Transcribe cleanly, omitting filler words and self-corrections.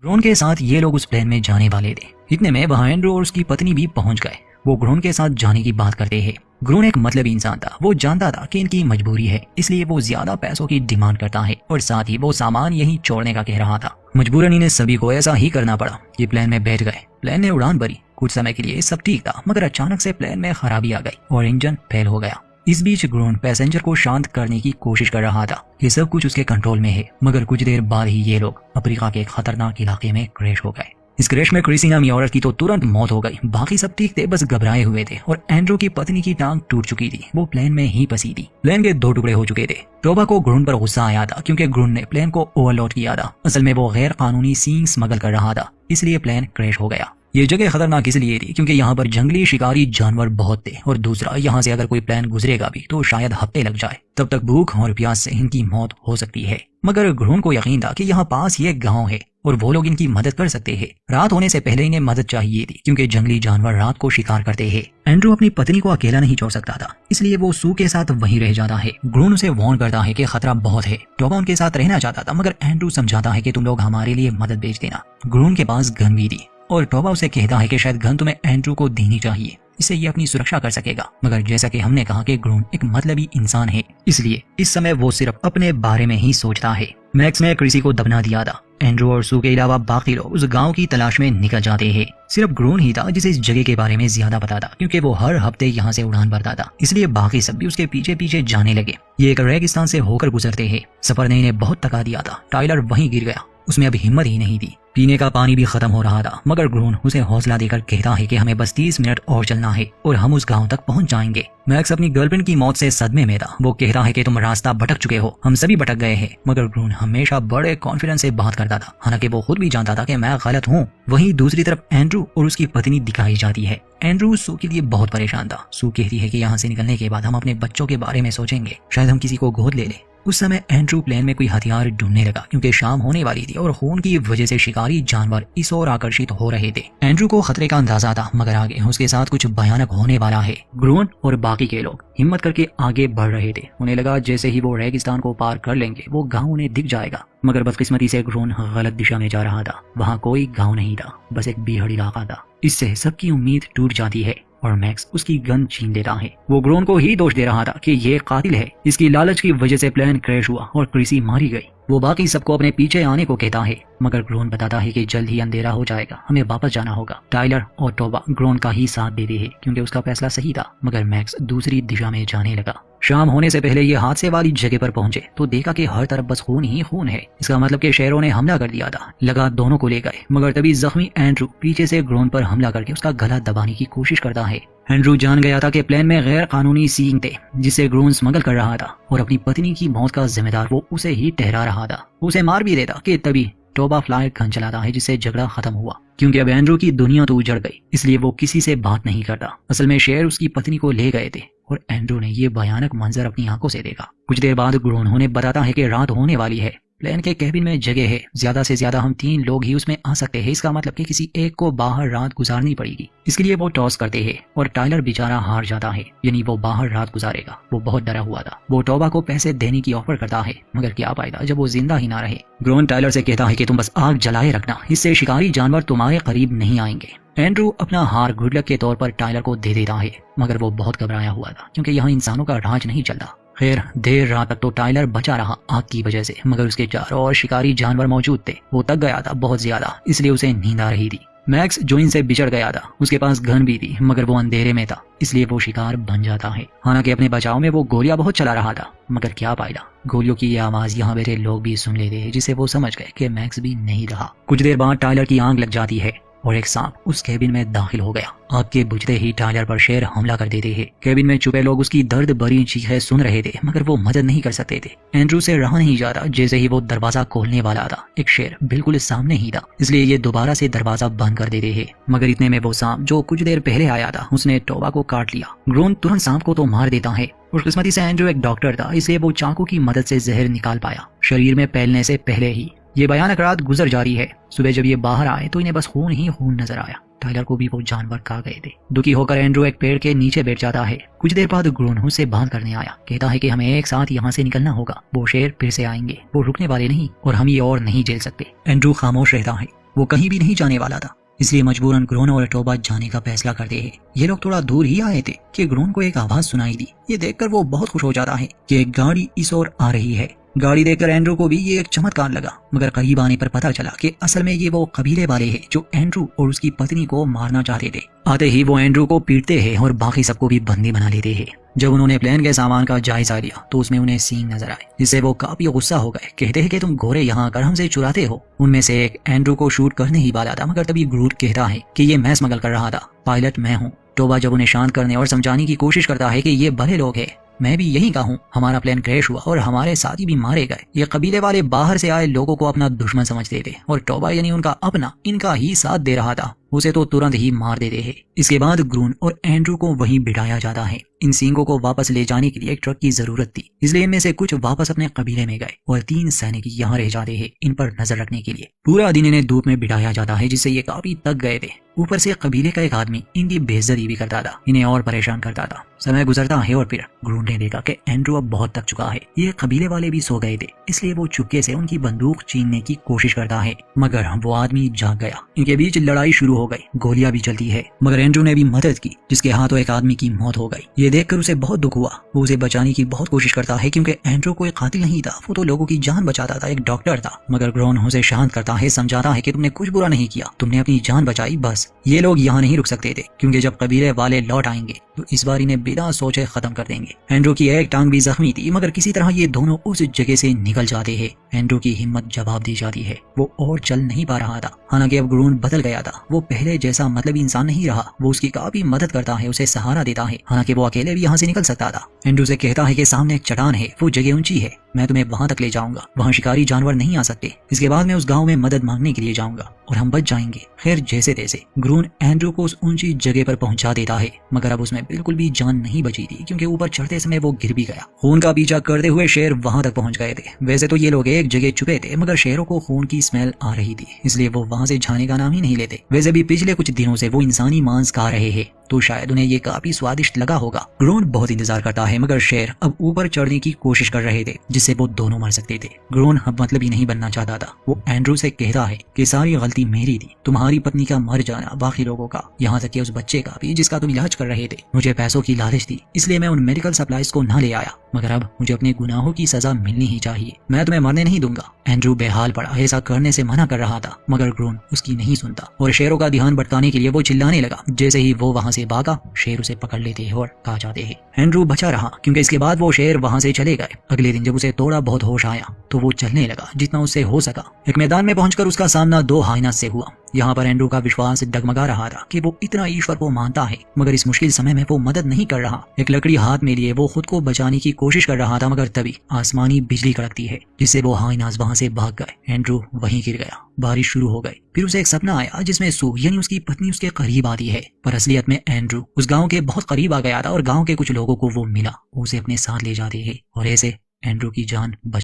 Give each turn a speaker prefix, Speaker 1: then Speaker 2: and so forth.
Speaker 1: Grown के साथ ये लोग उस प्लेन में जाने वाले थे। इतने में वहाँ एंड्रू और उसकी पत्नी भी पहुंच गए। वो ग्रोन के साथ जाने की बात करते हैं। ग्रोन एक मतलबी इंसान था। वो जानता था कि इनकी मजबूरी है, इसलिए वो ज्यादा पैसों की डिमांड करता है और साथ ही वो सामान यहीं छोड़ने का कह रहा था। मजबूरन इन्हें सभी को ऐसा ही करना पड़ा। ये प्लेन में बैठ गए। प्लेन ने उड़ान भरी। कुछ समय के लिए सब ठीक था, मगर अचानक से प्लेन में खराबी आ गई और इंजन फेल हो गया। इस बीच ग्रोन पैसेंजर को शांत करने की कोशिश कर रहा था। ये सब कुछ उसके कंट्रोल में है, मगर कुछ देर बाद ही ये लोग अफ्रीका के खतरनाक इलाके में क्रैश हो गए। इस क्रैश में क्रिसी नामी औरत की तो तुरंत मौत हो गई। बाकी सब ठीक थे, बस घबराए हुए थे। और एंड्रू की पत्नी की टांग टूट चुकी थी। वो प्लेन में ही फंसी थी। प्लेन के 2 टुकड़े हो चुके थे। टोबा को ग्रोन पर गुस्सा आया था क्योंकि ग्रोन ने प्लेन को ओवरलोड किया था। असल में वो गैर कानूनी सींग स्मगल कर रहा था, इसलिए प्लेन क्रैश हो गया। ये जगह खतरनाक इसलिए थी क्योंकि यहाँ पर जंगली शिकारी जानवर बहुत थे और दूसरा, यहाँ से अगर कोई प्लेन गुजरेगा भी तो शायद हफ्ते लग जाए। तब तक भूख और प्यास से इनकी मौत हो सकती है। मगर ग्रोन को यकीन था कि यहाँ पास ही एक गांव है और वो लोग इनकी मदद कर सकते हैं। रात होने से पहले इन्हें मदद चाहिए थी क्योंकि जंगली जानवर रात को शिकार करते हैं। एंड्रू अपनी पत्नी को अकेला नहीं छोड़ सकता था, इसलिए वो सू के साथ वहीं रह जाता है। ग्रोन उसे वार्न करता है कि खतरा बहुत है। टोबा उनके साथ रहना चाहता था, मगर एंड्रू समझाता है कि तुम लोग हमारे लिए मदद भेज देना। ग्रोन के पास गन भी थी और टोबा उसे कहता है कि शायद गन तुम्हें एंड्रू को देनी चाहिए, इससे ये अपनी सुरक्षा कर सकेगा। मगर जैसा कि हमने कहा कि ग्रोन एक मतलबी इंसान है, इसलिए इस समय वो सिर्फ अपने बारे में ही सोचता है। मैक्स ने क्रिसी को दबना दिया था। एंड्रू और सू के अलावा बाकी लोग उस गांव की तलाश में निकल जाते हैं। सिर्फ ग्रोन ही था जिसे इस जगह के बारे में ज्यादा पता था, क्योंकि वो हर हफ्ते यहाँ से उड़ान भरता था। इसलिए बाकी सब भी उसके पीछे पीछे जाने लगे। ये एक रेगिस्तान से होकर गुजरते हैं। सफर ने इन्हें बहुत थका दिया था। टाइलर वहीं गिर गया। उसमें अब हिम्मत ही नहीं थी। पीने का पानी भी खत्म हो रहा था, मगर ग्रोन उसे हौसला देकर कहता है कि हमें बस 30 मिनट और चलना है और हम उस गांव तक पहुंच जाएंगे। मैक्स अपनी गर्लफ्रेंड की मौत से सदमे में था। वो कहता है कि तुम रास्ता भटक चुके हो, हम सभी भटक गए हैं। मगर ग्रोन हमेशा बड़े कॉन्फिडेंस से बात करता था, हालांकि वो खुद भी जानता था कि मैं गलत हूँ। वहीं दूसरी तरफ एंड्रू और उसकी पत्नी दिखाई जाती है। एंड्रू सू के लिए बहुत परेशान था। सू कहती है कि यहाँ से निकलने के बाद हम अपने बच्चों के बारे में सोचेंगे, शायद हम किसी को गोद ले लें। उस समय एंड्रू प्लेन में कोई हथियार ढूंढने लगा क्योंकि शाम होने वाली थी और खून की वजह से शिकारी जानवर इस ओर आकर्षित हो रहे थे। एंड्रू को खतरे का अंदाजा था, मगर आगे उसके साथ कुछ भयानक होने वाला है। ग्रोन और बाकी के लोग हिम्मत करके आगे बढ़ रहे थे। उन्हें लगा जैसे ही वो रेगिस्तान को पार कर लेंगे वो गाँव उन्हें दिख जाएगा, मगर बदकिस्मती से ग्रोन गलत दिशा में जा रहा था। वहाँ कोई गाँव नहीं था, बस एक बीहड़ इलाका था। इससे सबकी उम्मीद टूट जाती है और मैक्स उसकी गन छीन लेता है। वो ग्रोन को ही दोष दे रहा था कि ये कातिल है। इसकी लालच की वजह से प्लेन क्रैश हुआ और क्रिसी मारी गई। वो बाकी सबको अपने पीछे आने को कहता है, मगर ग्रोन बताता है कि जल्द ही अंधेरा हो जाएगा, हमें वापस जाना होगा। टाइलर और टोबा ग्रोन का ही साथ देते हैं क्योंकि उसका फैसला सही था, मगर मैक्स दूसरी दिशा में जाने लगा। शाम होने से पहले ये हादसे वाली जगह पर पहुंचे तो देखा कि हर तरफ बस खून ही खून है। इसका मतलब कि शेरों ने हमला कर दिया था। लगा दोनों को ले गए, मगर तभी जख्मी एंड्रू पीछे से ग्रोन पर हमला करके उसका गला दबाने की कोशिश करता है। एंड्रू जान गया था कि प्लेन में गैर कानूनी सींग थे जिसे ग्रोन स्मगल कर रहा था और अपनी पत्नी की मौत का जिम्मेदार वो उसे ही ठहरा रहा था। उसे मार भी देता कि तभी टोबा फ्लाई गन चलाता है जिससे झगड़ा खत्म हुआ। क्योंकि अब एंड्रू की दुनिया तो उजड़ गई, इसलिए वो किसी से बात नहीं करता। असल में शेर उसकी पत्नी को ले गए थे और एंड्रू ने ये भयानक मंजर अपनी आंखों से देखा। कुछ देर बाद ग्रोन उन्हें बताता है कि रात होने वाली है। प्लेन के कैबिन में जगह है, ज्यादा से ज्यादा हम 3 लोग ही उसमें आ सकते हैं। इसका मतलब कि किसी एक को बाहर रात गुजारनी पड़ेगी। इसके लिए वो टॉस करते हैं और टाइलर बेचारा हार जाता है, यानी वो बाहर रात गुजारेगा। वो बहुत डरा हुआ था। वो टोबा को पैसे देने की ऑफर करता है, मगर क्या फायदा जब वो जिंदा ही ना रहे। ग्रोन टाइलर से कहता है कि तुम बस आग जलाए रखना, इससे शिकारी जानवर तुम्हारे करीब नहीं आएंगे। एंड्रू अपना हार गुड लक के तौर पर टाइलर को दे देता है, मगर वो बहुत घबराया हुआ था क्योंकि यहाँ इंसानों का राज नहीं चलता। खैर देर रात तक तो टाइलर बचा रहा आग की वजह से, मगर उसके चारों ओर शिकारी जानवर मौजूद थे। वो थक गया था बहुत ज्यादा, इसलिए उसे नींद आ रही थी। मैक्स जो इनसे बिछड़ गया था, उसके पास गन भी थी, मगर वो अंधेरे में था, इसलिए वो शिकार बन जाता है। हालांकि अपने बचाव में वो गोलियां बहुत चला रहा था, मगर क्या फायदा। गोलियों की ये आवाज यहाँ बैठे लोग भी सुन लेते हैं, जिससे वो समझ गए कि मैक्स भी नहीं रहा। कुछ देर बाद टाइलर की आंख लग जाती है और एक सांप उस केबिन में दाखिल हो गया। आग के बुझते ही टाइलर पर शेर हमला कर देते हैं। केबिन में छुपे लोग उसकी दर्द भरी चीखें सुन रहे थे, मगर वो मदद नहीं कर सकते थे। एंड्रू से रहा नहीं जाता। जैसे ही वो दरवाजा खोलने वाला था, एक शेर बिल्कुल सामने ही था, इसलिए ये दोबारा से दरवाजा बंद कर देते हैं। मगर इतने में वो सांप जो कुछ देर पहले आया था, उसने टोबा को काट लिया। ग्रोन तुरंत सांप को तो मार देता है और किस्मती से एंड्रू एक डॉक्टर था, इसलिए वो चाकू की मदद से जहर निकाल पाया शरीर में फैलने से पहले ही। ये भयानक रात गुजर जा रही है। सुबह जब ये बाहर आए तो इन्हें बस खून ही खून नजर आया। टाइलर को भी वो जानवर खा गए थे। दुखी होकर एंड्रू एक पेड़ के नीचे बैठ जाता है। कुछ देर बाद ग्रोन उससे बात करने आया, कहता है कि हमें एक साथ यहाँ से निकलना होगा। वो शेर फिर से आएंगे, वो रुकने वाले नहीं और हम ये और नहीं झेल सकते। एंड्रू खामोश रहता है। वो कहीं भी नहीं जाने वाला था। इसलिए मजबूरन ग्रोन और टोबा जाने का फैसला करते हैं। ये लोग थोड़ा दूर ही आए थे कि ग्रोन को एक आवाज सुनाई दी। ये देखकर वो बहुत खुश हो जाता है कि एक गाड़ी इस ओर आ रही है। गाड़ी देखकर एंड्रू को भी ये एक चमत्कार लगा, मगर करीब आने पर पता चला कि असल में ये वो कबीले वाले हैं जो एंड्रू और उसकी पत्नी को मारना चाहते थे। आते ही वो एंड्रू को पीटते हैं और बाकी सबको भी बंदी बना लेते हैं। जब उन्होंने प्लेन के सामान का जायजा लिया तो उसमें उन्हें सींग नजर आए, जिससे वो काफी गुस्सा हो गए। कहते हैं कि तुम घोड़े यहाँ आकर हमसे चुराते हो। उनमें से एक एंड्रू को शूट करने ही वाला था, मगर तभी ग्रूट कहता है कि ये मैं स्मगल कर रहा था, पायलट मैं हूँ। टोबा जब उन्हें शांत करने और समझाने की कोशिश करता है कि ये भले लोग हैं, मैं भी यही का हूँ, हमारा प्लेन क्रैश हुआ और हमारे साथी भी मारे गए। ये कबीले वाले बाहर से आए लोगों को अपना दुश्मन समझते थे और टोबा यानी उनका अपना इनका ही साथ दे रहा था, उसे तो तुरंत ही मार देते हैं। इसके बाद ग्रून और एंड्रू को वहीं बिठाया जाता है। इन सींगों को वापस ले जाने के लिए एक ट्रक की जरूरत थी, इसलिए इनमें से कुछ वापस अपने कबीले में गए और 3 सैनिक यहाँ रह जाते हैं इन पर नजर रखने के लिए। पूरा दिन इन्हें धूप में बिठाया जाता है, जिससे ये काफी थक गए थे। ऊपर से कबीले का एक आदमी इनकी बेइज्जती भी करता था, इन्हें और परेशान करता था। समय गुजरता है और फिर ग्रून ने देखा कि एंड्रू अब बहुत थक चुका है। ये कबीले वाले भी सो गए थे, इसलिए वो चुपके से उनकी बंदूक छीनने की कोशिश करता है, मगर वो आदमी जाग गया। इनके बीच लड़ाई शुरू हो गई, गोलियां भी चलती है, मगर एंड्रू ने भी मदद की, जिसके हाथों एक आदमी की मौत हो गई। ये देखकर उसे बहुत दुख हुआ। वो उसे बचाने की बहुत कोशिश करता है, क्योंकि एंड्रू कोई कातिल नहीं था, वो तो लोगों की जान बचाता था, एक डॉक्टर था। मगर ग्रोन उसे शांत करता है, समझाता है कि तुमने कुछ बुरा नहीं किया, तुमने अपनी जान बचाई बस। ये लोग यहाँ नहीं रुक सकते थे, क्योंकि जब कबीले वाले लौट आएंगे तो इस बार इन्हें बिना सोचे खत्म कर देंगे। एंड्रू की एक टांग भी जख्मी थी, मगर किसी तरह ये दोनों उस जगह से निकल जाते हैं। एंड्रू की हिम्मत जवाब दी जाती है, वो और चल नहीं पा रहा था। हालांकि अब ग्रोन बदल गया था, वो पहले जैसा मतलबी इंसान नहीं रहा। वो उसकी काफी मदद करता है, उसे सहारा देता है, हालांकि वो अकेले भी यहाँ से निकल सकता था। एंड्रू से कहता है कि सामने एक चट्टान है, वो जगह ऊंची है, मैं तुम्हें वहां तक ले जाऊंगा, वहां शिकारी जानवर नहीं आ सकते। इसके बाद मैं उस गांव में मदद मांगने के लिए जाऊंगा और हम बच जाएंगे। खैर जैसे तैसे ग्रून एंड्रू को उस ऊंची जगह पर पहुंचा देता है, मगर अब उसमें बिल्कुल भी जान नहीं बची थी, क्योंकि ऊपर चढ़ते समय वो गिर भी गया। खून का पीछा करते हुए शेर वहां तक पहुंच गए थे। वैसे तो ये लोग एक जगह छुपे थे, मगर शेरों को खून की स्मेल आ रही थी, इसलिए वो वहां से जाने का नाम ही नहीं लेते। वैसे भी पिछले कुछ दिनों से वो इंसानी मांस खा रहे हैं, तो शायद उन्हें ये काफी स्वादिष्ट लगा होगा। ग्रोन बहुत इंतजार करता है, मगर शेर अब ऊपर चढ़ने की कोशिश कर रहे थे, जिससे वो दोनों मर सकते थे। ग्रोन अब मतलब ही नहीं बनना चाहता था। वो एंड्रू से कहता है कि सारी गलती मेरी थी, तुम्हारी पत्नी का मर जाना, बाकी लोगों का, यहाँ तक कि उस बच्चे का भी जिसका तुम इलाज कर रहे थे। मुझे पैसों की लालच थी, इसलिए मैं उन मेडिकल सप्लाईज को न ले आया, मगर अब मुझे अपने गुनाहों की सजा मिलनी ही चाहिए। मैं तुम्हें मरने नहीं दूंगा। एंड्रू बेहाल पड़ा, ऐसा करने से मना कर रहा था, मगर ग्रोन उसकी नहीं सुनता और शेरों का ध्यान भटकाने के लिए वो चिल्लाने लगा। जैसे ही वो वहां से भागा, शेर उसे पकड़ लेते हैं और खा जाते हैं। एंड्रू बचा रहा, क्योंकि इसके बाद वो शेर वहां से चले गए। अगले दिन जब उसे थोड़ा बहुत होश आया तो वो चलने लगा जितना उससे हो सका। एक मैदान में पहुंचकर उसका सामना 2 हाइना से हुआ। यहाँ पर एंड्रू का विश्वास डगमगा रहा था कि वो इतना ईश्वर को मानता है, मगर इस मुश्किल समय में वो मदद नहीं कर रहा। एक लकड़ी हाथ में लिए वो खुद को बचाने की कोशिश कर रहा था, मगर तभी आसमानी बिजली कड़कती है, जिससे वो हाइनास वहां से भाग गए। एंड्रू वहीं गिर गया। बारिश शुरू हो गई। फिर उसे एक सपना आया जिसमें सू यानी उसकी पत्नी उसके करीब आती है, पर असलियत में एंड्रू उस गांव के बहुत करीब आ गया था और गांव के कुछ लोगों को वो मिला, उसे अपने साथ ले जाते हैं और ऐसे एंड्रू की जान बच